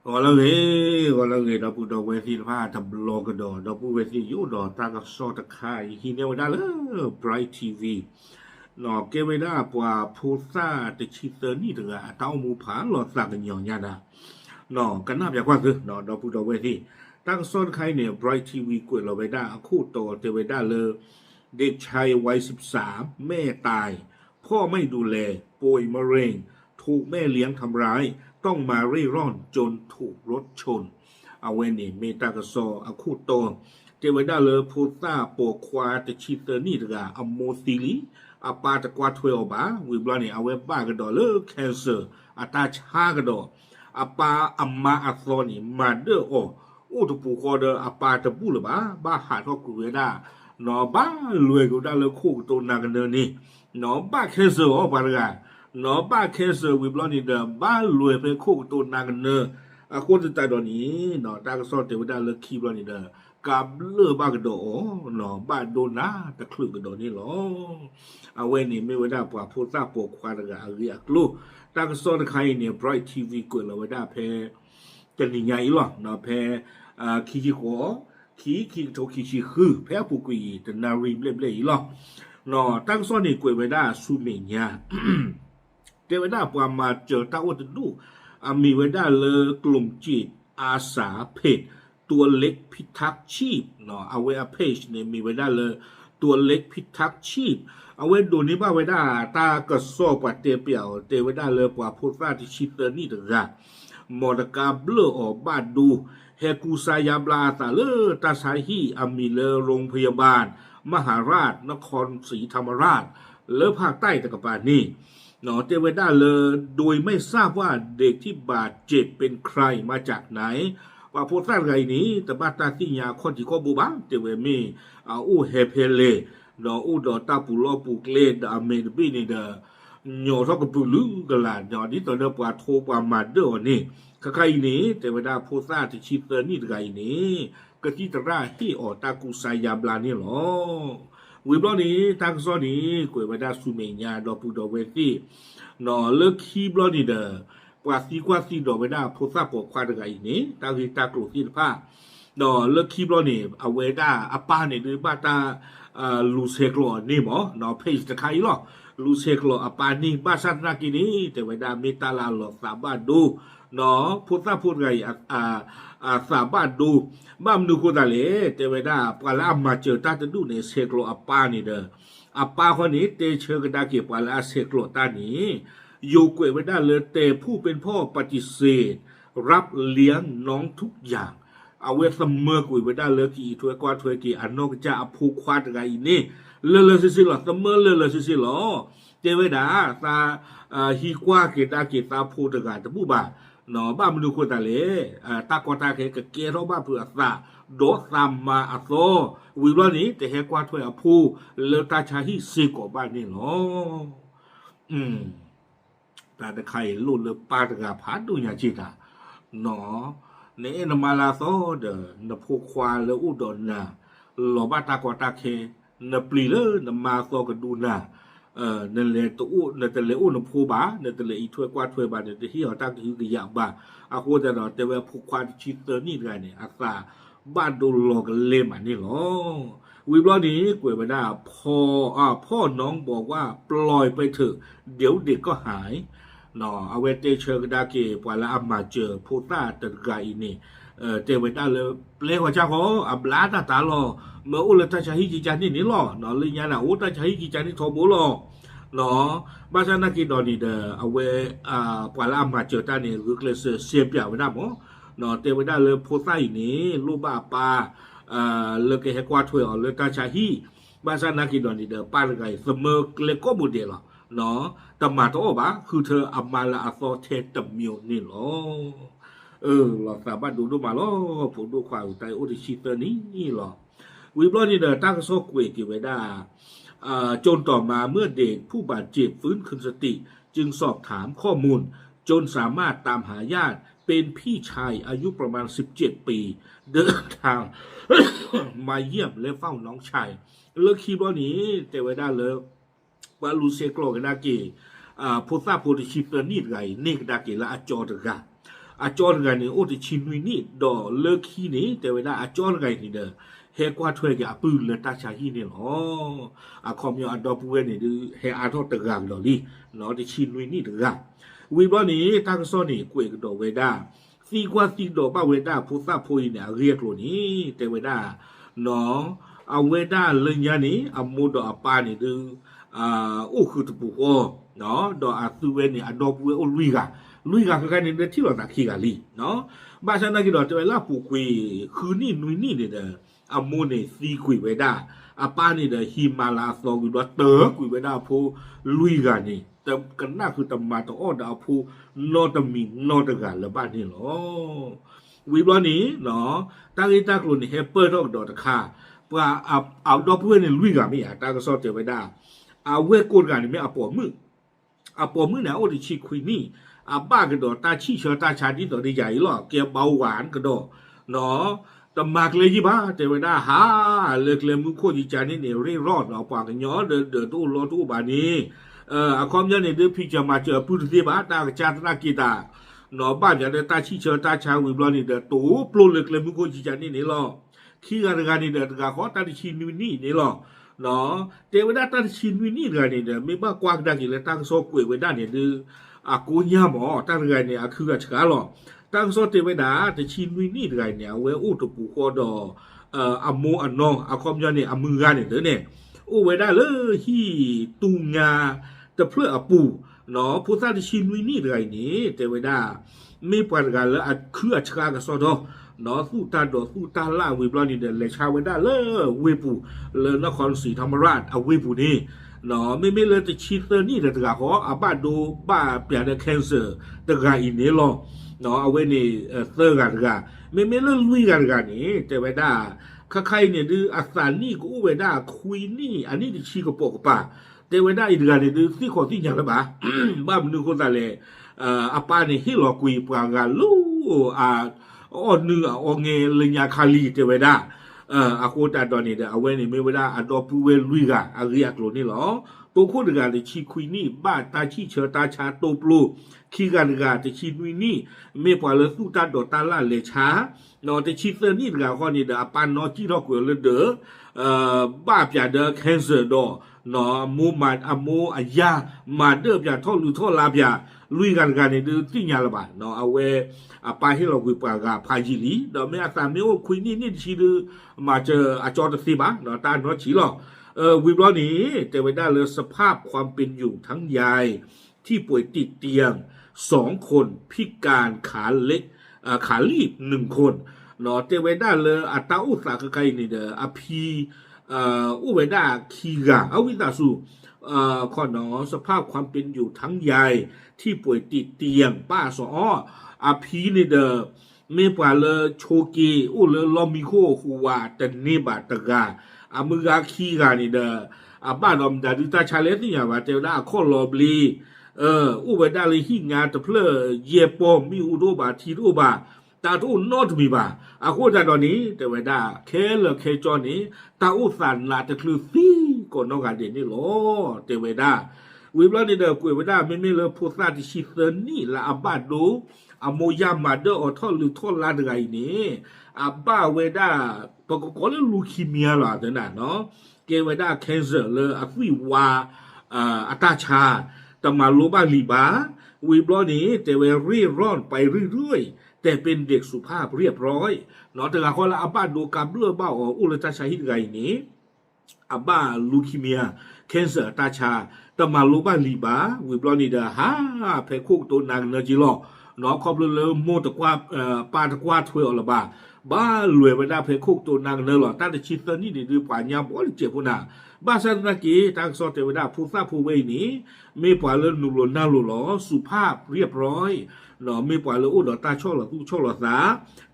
Kalau dapat dah wesi apa tak blog dah, dapat wesi you dah tak sort kai. Hini dah le Bright TV. No, ke dah apa puasa de cerita ni dah tahu mu pan lo sak nyonya dah. No, kenapa ya kuat no dapat dah wesi. Tak sort kai ni Bright TV kuat lo dah aku tahu te dah le เด็กชายวัย13แม่ตายพ่อไม่ดูแลป่วยมะเร็งถูกแม่เลี้ยงทำร้ายต้องมาเร่ร่อนจนถูกรถชนเอาเวนี่เมตากซออาคูโตเจวดาเลพูตาโปควาตชิเตอร์นี่ดกาอโมซิลีอาปาตะกวาทเวอบาวิบลานี่เอาเวบ้ากระดอเลแคนเซอร์อาตาชากระดออาปาอัมมาอัซอนี่มาเดอโออุตปูคอเดออาปาตะบุลบาบ้าหาทอกเวดาเนาะบ้ารวยกูได้เลยคู่ตัวนักเดินนี่เนาะบ้าแค่เสือออกไปเลยกันเนาะบ้าแค่เสือวิบล้อนี่เด้อบ้ารวยไปคู่ตัวนักเดินอ่ะคนจะตายตอนนี้เนาะตากระสอบเทวดาเลยคีบล้อนี่เด้อกับเลือบ้ากระโดเนาะบ้าโดนนะตะคลึกกระโดนี่หรอเอาไว้นี่ไม่ไว้ได้ป่าพูดซาปวกควาดกะเรียกลูกตากระสอบใครเนี่ย Bright TV กดเราไว้ได้แพ้จะหนีไงหรอเนาะแพ้ขี้หัวขี้โตขี้คือแพ้ปุกุยแต่นารีเล่ๆหรอเนาะตั้งซ้อนนี่กวยไว้ได้สุเมียเทวดาปรามาเจอตาอดดูมีไว้ได้เลยกลุ่มจิตอาสาเพจตัวเล็กพิทักษ์ชีพเนาะเอาไว้เพจเนี่ยมีไว้ได้เลยตัวเล็กพิทักษ์ชีพเอาไว้ดูนี่บ้าไว้ได้ตากระสอบปัดเตเปียวเตไว้ได้เลยกว่าพูดว่าที่ชิเตอร์นี่ถึงอะมอดกาเบลอออกบ้านดูเฮกูซายาบลาตาเลตาสาฮีอามีเลโรงพยาบาลมหาราชนครศรีธรรมราชเลภาคใต้ตะกปานี่เนาะเตเวด้าเลยโดยไม่ทราบว่าเด็กที่บาดเจ็บเป็นใครมาจากไหนว่าพูดสั้นไงนี้แต่บ้าตาที่ยาคนที่ข้อบูบังเตเวมีอู้เฮเพเลเนาะอู้ดอตาปูโลปูเกเลดอเมนบีนี่เดညောတော့ကပလူကလာညောဒီတော့ပွားထိုးပွားမှာတော့နေခခိုင်နေတေဝဒဖိုစာတချီတနီတကိုင်နေကတိတရာဟီအော်တာကူဆိုင်ယာဘလာနေလောဝီဘလောနေတာကစောနေကိုဝဒဆုမေညာတော့ပူတော်ဝဲတိနော်လခီဘလောနေဒပွားစီတော့ဝဒဖိုစာပေါ်ခွာတကိုင်နေတာဂီတာကလိုစီဖာနော်လခီဘလောနေအဝဲတာအပနေဒီပါတာလူဆေကလောနေမောနော်ဖေ့တခိုင်လောลูเซกโลอปานีบาสันนากินีแต่เวลาเมตาลาโลสาบานดูเนาะพุทธพูดไงสาบานดูบ้ามดูคนอะไรแต่เวลาปลามาเจอตาจะดูในเซกโลอปานี่เด้อปาคนนี้เตเชกดาเก็บปลาเซกโลตานี้อยู่เกวเวลาเลยแต่ผู้เป็นพ่อปฏิเสธรับเลี้ยงน้องทุกอย่างเอาไว้เสมอกุยเวลาเลยกี่ถ้วยกว่าถ้วยกี่อันนอกจะผูกควาดไงนี่เลสิหรอเสมอเลสิหรอเจเวดาตาฮีกว่าเกตาเกตาพูดกันตะบูบาเนาะบ้ามันดูคนตาเลตากอตาเคกเกรอบ้าเผื่อตาโดซัมมาอโซวิบลนี้แต่เฮกว่าถ้วยอภูเลตาชาฮิซิกบ้านนี่เนาะตาตะไคลุ่นเลปาตกาผาดูญาจิตาเนาะเนนมาลาโซเดนพูควาเลอุดรนะหลอบ้าตากอตาเคนปลีเลนมาโซกดูนะนั่นแหละตัวนั่นแต่ละนพูบานั่นแต่ละอีถ้วยกว่าถ้วยบาเนี่ยที่เขาตั้งคือกะยาบาอาโคจะรอแต่ว่าผู้ควานชิเตอร์นี่ไงเนี่ยอาซาบ้านดูหลอกเลมันนี่หรอวิบล้อนี้กวยมาได้พ่อน้องบอกว่าปล่อยไปเถอะเดี๋ยวเด็กก็หายเนาะเอาเวเตเชกดาเกปวาละอามาเจอพูต้าตะกาอินี่เตเวด้าเลยเปลว่าเจ้าเขาอับลาตาตาลอเมื่ออุลตาชาฮิจิจานี่นี่ลอเนาะเลยยานะอุตาชาฮิจิจานี่ทอบุลอเนาะบาซานากิดอนี่เดเอาเวปวาละอามาเจอตานี่รึกเลเสียเปียเวด้าหมอเนาะเตเวด้าเลยพูต้าอินี่ลูบาปาเลกเฮกวาถวยอเลตาชาฮิบาซานากิดอนี่เดปาละไกเสมอเลโกบุเดลอเนาะตมาโตบะคือเธออัมมาละอัซอเทตมิวนี่หรอเราสามารถดูมาล้อผมดูความใจโอติชิเตอร์นี่หรอวิบลอนี่เดตั้งโซกเวกิไว้ได้จนต่อมาเมื่อเด็กผู้บาดเจ็บฟื้นคืนสติจึงสอบถามข้อมูลจนสามารถตามหาญาติเป็นพี่ชายอายุประมาณ17 ปีเดินทาง มาเยี่ยมและเฝ้าน้องชายเลิกคีบลอนี้แต่ไว้ได้เลยว่าลูเซโกลกันดาเกพุทธาโพธิชิเตอร์นี่ไงนี่กันดาเกละอจอตกะ อาจอนกันนี่โอ้ที่ชินวินี่ดอเลิกขี้นี่แต่เวลาอาจอนกันนี่เด้อเฮกว่าถ้วยกับปืนเลยตาชาฮีนี่หรออาคอมยอดอปูเวนี่ดูเฮอาทอตะกางดอลี่เนาะที่ชินวินี่ตะกางวิบนี้ตั้งซ้อนนี่กวยดอเวดาซีกว่าซีดอป้าเวดาผู้ซาพูยเนี่ยเรียกโลนี้แต่เวดาเนาะเอาเวดาเลยยานี่อามูดอปานี่ดูโอ้คือตะปูโอเนาะดออาตูเวนี่อดอปูเวโอลุยกาคือกันนี่ที่เราตะขี้กะลีเนาะบ้านฉันนั่นก็ดอจะเวลาปูกุยคือนี่นุยนี่เนี่ยอามูนี่ซีกุยเวดาอาป้านี่เด้อฮิมาลาซองกุยดอเตอกุยเวดาพูลุยกานี่แต่กันน่าคือตมาตออดาพูนอตมีนอตกาละบ้านนี่หรอวิบลอนี้เนาะตั้งอีตากลุนี่เฮเปอร์ดอกดอตะคาปว่าเอาดอกเพื่อนนี่ลุยกาไม่อ่ะตาก็ซอเตเวดาเอาเวกูดกานี่ไม่เอาปอมือเนี่ยโอ้ดิชิคุยนี่บ้าก็ดอตาชี้เชอตาชาดิดอได้ใหญ่หรอเกี่ยวเบาหวานก็ดอเนาะตำมากเลยยี่บ้าแต่เวลาหาเลิกเลยมือโคจิจานี่เนี่ยเร่รอดเราปากกันย้อนเดินตู้รอตู้บานี้ความยันเนี่ยเดือพี่จะมาเจอพูดที่บ้านตากระจาตนากีตาเนาะบ้านจะได้ตาชี้เชอตาชาวิบลอนี่เดินตู้ปลุกเลิกเลยมือโคจิจานี่เนี่ยหรอขี้การนี่เดินกาขอตาดิชินนี่เนี่ยหรอเนาะแต่เวลาตาดิชินนี่กันนี่เดินไม่บ้ากว้างดังอีเลยตั้งโซ่กุยเวลาเนี่ยดื้อกูย่าหมอตั้งไงเนี่ยคือกับชาหรอตั้งโซเทวดาแต่ชินวินี่ไงเนี่ยเวอุตปุโคดอโมอันนองอาคอมยาเนี่ยมือกันเนี่ยเด้อเนี่ยอุเวดาเลยฮีตุงาแต่เพื่อปูเนาะผู้สร้างชินวินี่ไงนี่เทวดาไม่ปานกันแล้วคือชากับโซดอเนาะสู้ตาล่าวิบลานี่เดเลชาเวดาเลยเวปูเลยนครศรีธรรมราชเอาเวปูนี่เนาะไม่เลยจะชีเตอร์นี่แต่ตะกาขอบ้าดูบ้าเปลี่ยนแคนเซอร์ตะกาอินนี่หรอเนาะเอาไว้นี่เตอร์กันกะไม่เลิกลุยกันนี่แต่เวดาใครเนี่ยดูอาสานี่กูเวดาคุยนี่อันนี้ดิชีกปกป่าแต่เวดาอีกกันเนี่ยดูที่คนที่อย่างละบ้ามันดูคนตาเลยอาป้าเนี่ยฮิโรกุยปางกันลู่อ๋อเนื้ออ๋อเงยเลยยาคาลีแต่เวดาอาโคตาตอนนี้เด้อเอาไว้นี่ไม่เวลาอดอปูเวลุยกะอาเรียกโลนี่หรอตัวโคตรกะเลยชีคุยนี่บ้าตาชีเชอตาชาโตปลูขี้กันกะแต่ชีนุยนี่ไม่ปล่อยเลยสู้ตาดอตาล่าเลชานอแต่ชีเซอร์นี่กะข้อนี้เด้อปานนอจีรอกวยเลยเด้อบ้าเปียเด้อแคนเซอร์ดอนอมูมาอโมอายามาเด้อเปียทอลุทอลาเปียลุยกันเนี่ยดูติญาละบาเนาะเอาไว้ไปให้เราคุยปากกับพายิลีเนาะไม่อาสาไม่ว่าคุยนี่ชีดูมาเจออาจอร์ซีบ้าเนาะตาเนาะฉีหรอวิบล้อนี้แต่ไว้ได้เลยสภาพความเป็นอยู่ทั้งยายที่ป่วยติดเตียง2 คนพิการขาเล็กขาลีบ1 คนเนาะแต่ไว้ได้เลยอัตราอุตสาหกรรมนี่เด้ออพีอุเวดาคีกาอวิตาสูข้อหนอสภาพความเป็นอยู่ทั้งยายที่ป่วยติดเตียงป้าสอพีนี่เด้อไม่ป่าเลยโชกีอุเลลอมิโคหัวแต่นี่บาตกามือกาคีกานี่เด้อบ้านอมดาดิตาชาเลสนี่อย่าว่าเจ้าได้ข้อลอบลีอุเวดาเลยหิงานตะเพลเยปอมมีอุโดบาทีอุบาตาตุนอตมีบาโคจาตอนนี้แต่เวดาเคจอนี้ตาอุสันลาตะคลือซีก่อนนอกาเดนี่หรอแต่เวดาวิบลานี่เด้อกุยเวดาไม่เลยโพสต์ที่ชิเซนนี่ละอาบาดูอโมยามาเดออทอลุทอลาดไงนี่อาบาเวดาปกก็เลยลูคีเมียล่ะเด้อน่ะเนาะเกเวดาแคนเซอร์เลยอฟิวาอัตาชาตมาโลบาลีบาวิบลานี่แต่เวรีร่อนไปเรื่อยแต่เป็นเด็กสุภาพเรียบร้อยเนาะแต่ละคนละอาบ้าดูกับเลือบ้าอุลตาชาฮิตไงนี้อาบ้าลูคีเมียแคนเซอร์ตาชาตมาโลบาลีบาวิบลานี่เดาฮาเพคุกตัวนางเนจิโลเนาะครอบเลยโมตะกว่าปาตะกว่าถวยอละบ้ารวยไปได้เพคุกตัวนางเนหรอตั้งแต่ชิตนี่ดีป่านยาบ่เจ็บพุ่นน่ะบ้าสันนักกีทางซอเทวดาผู้ทราบผู้เวนี้ไม่ปล่อยเลยหนุ่มหล่นหน้าหล่อสุภาพเรียบร้อยเนาะไม่ปล่อยเลยอุดตาช่อหล่อตู้ช่อหล่อสา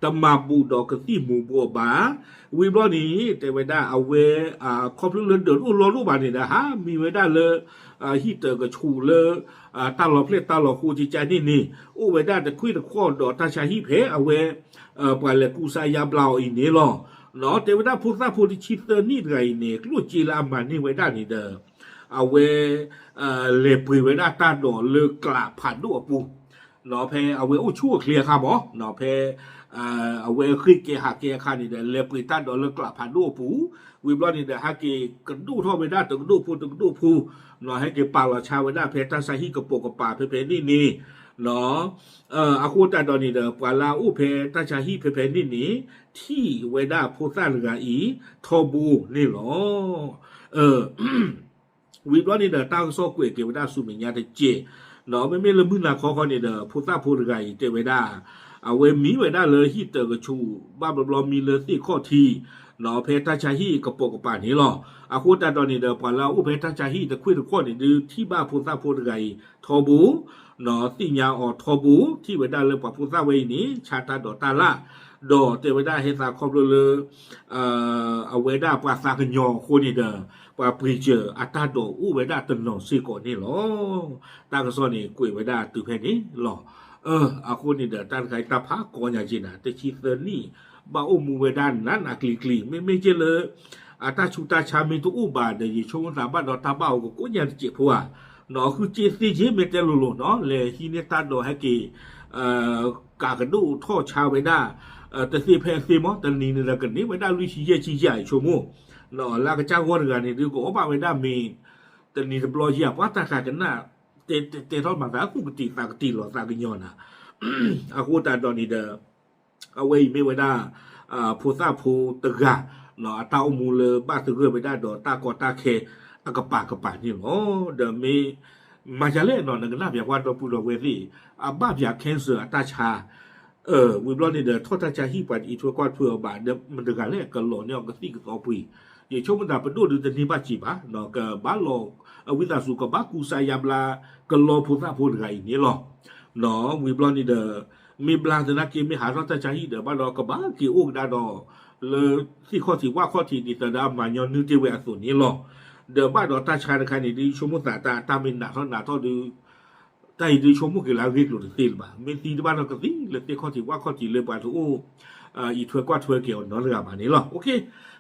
ตมาบูดอกกระตี้หมูบัวบาวิบล้อนี้เทวดาเอาเวครอบเลยเดินอุดรอรูบานี่นะฮะมีไว้ได้เลยฮิเตอร์กับชูเลยตาหล่อเพลตาหล่อคูจิใจนี่อุเวดาแต่คุยแต่ข้อดอกตาชาฮิเพเอาเวปล่อยเลยกูสายาเปล่าอีนี่หรอเนาะเทวดาพุทธะพุทธิชิตเตอร์นี่ไงเนี่ยกลุ่จีลามันนี่ไว้ได้นี่เด้อเอาเวเลปุยไว้ได้ตาดอเลือกกลาผ่านด้วยปู เนาะเพเอาไว้อู้ชั่วเคลียร์ค่ะบ่เนาะเพเอาไว้คือเกหาเกคานี่เด้เลปริตันดอลเลกลับผ่านดูปูวิบลอนี่เด้หาเกกระดูท่อไปได้ตึกดูปูตึกดูปูเนาะให้เกปาละชาไว้ได้เพตาซาฮิกระโปกระปาเพนี่เนาะอาคูตาดอนี่เด้ปาลาอู้เพตาชาฮิเพนี่ที่ไว้ได้พูซาลกาอีทอบูนี่หรอวิบลอนี่เด้ตั้งโซกเวเกไว้ได้สุมิญญาเตเจเนาะไม่ละมึงนะขอนี่เด้พูซาพูลกาอีเตไว้ได้เอาไว้มีไว้ได้เลยฮิตเตอร์กชูบ้าบลอมีเลยสิข้อทีเนาะเพตาชาฮีกระโปกกระป่านี่หรออาคูตาดอนี่เด้ปาลาอู้เพตาชาฮีตะคุยตะข้อนี่ดื้อที่บ้าพูซาพูลกาอีทอบูเนาะสิญญาออทอบูที่ไว้ได้เลยปะพูซาไว้นี่ชาตาดอตาละดอเตไว้ได้เฮซาครอบเลยเอาไว้ได้ปาซากญอโคนี่เด้อปาปริเจออัตาโดอู้ไว้ได้ตนองสิก่อนนี่หรอตากระซอนี่กุยไว้ได้ตือเพนี่หรออาคนนี่เด้อตันไข่ตาพากอนอย่างจีน่ะแต่ชีเซอร์นี่บ่าอุมูเวดานนั้นอะกลีไม่เจเลยอาตาชูตาชามิตุอุบาเดยชงสาบัดดอตาบ่าวก็ยันเจ็บหัวเนาะคือเจสิเจเมเตโลโลเนาะเลยฮิเนตาโดให้กีกากระดูท่อชาไว้ได้แต่สิเพสิมอตนี่นี่ละกันนี่ไว้ได้ลุยชีเยชีใหญ่ชั่วโมงเนาะลากระจ้างวันกันนี่ดูก็บ่าไว้ได้มีแต่นี่จะปล่อยเหยียบว่าตาขากันน่ะเตทอดมาแล้วกูตากตีหลอตากญอนะอากูตาดอนี่เด้อเอาไว้ไม่ไว้ได้ผู้ซาผู้ตะกะเนาะตาอมูเลบ้าตะเกอไปได้ดอตากอตาเคกระปากนี่โอ้เดมีมาจะเล่นเนาะนึกน่าอยากว่าตัวผู้ดอกเวรี่บ้าอยากแคนเซอร์ตาชาวิบลอนี่เด้อทอดตาชาฮีปัดอีทัวกอดเพื่อบาเดมันตะกะเล่กันหลอเนี่ยก็สิกอปุยอย่าชมมันดาปดูดูจะนี่บ้าจีบะเนาะก็บ้าโลวิตาสุกบ้ากูสายาบลากโลผู้ซาผู้ไกนี่หรอเนาะวิบลอนี่เด้อมีบลาจะนักกินมีหารัตใจเด้อบ้านเราก็บ้ากี่อุ้งดาดอเลยที่ข้อที่ว่าข้อที่ดีแต่ดามายอนนึกที่เวอส่วนนี้หรอเด้อบ้านเราตาชาในใครนี่ดีชมุสตามินหนาเท่าดูใจดีชมุกิลาวิกหลุดสิลบ่าไม่ตีบ้านเราก็สิเลยที่ข้อที่ว่าข้อที่เลยบ้านทุกอีทัวกว่าทัวเกี่ยวเนาะเรื่องแบบนี้หรอโอเค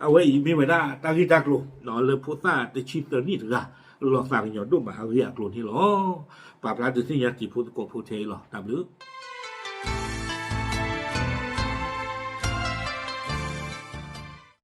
เอาไว้อีมีไว้ได้ตาที่ตากลูเนาะเลยพูดซาแต่ชิปตัวนี้ถึงอะเราสั่งยอดดูมาเอาเรียกลูนี่หรอปราบร้านดูสิยาติพูดโกพูดเทหรอตามหรือ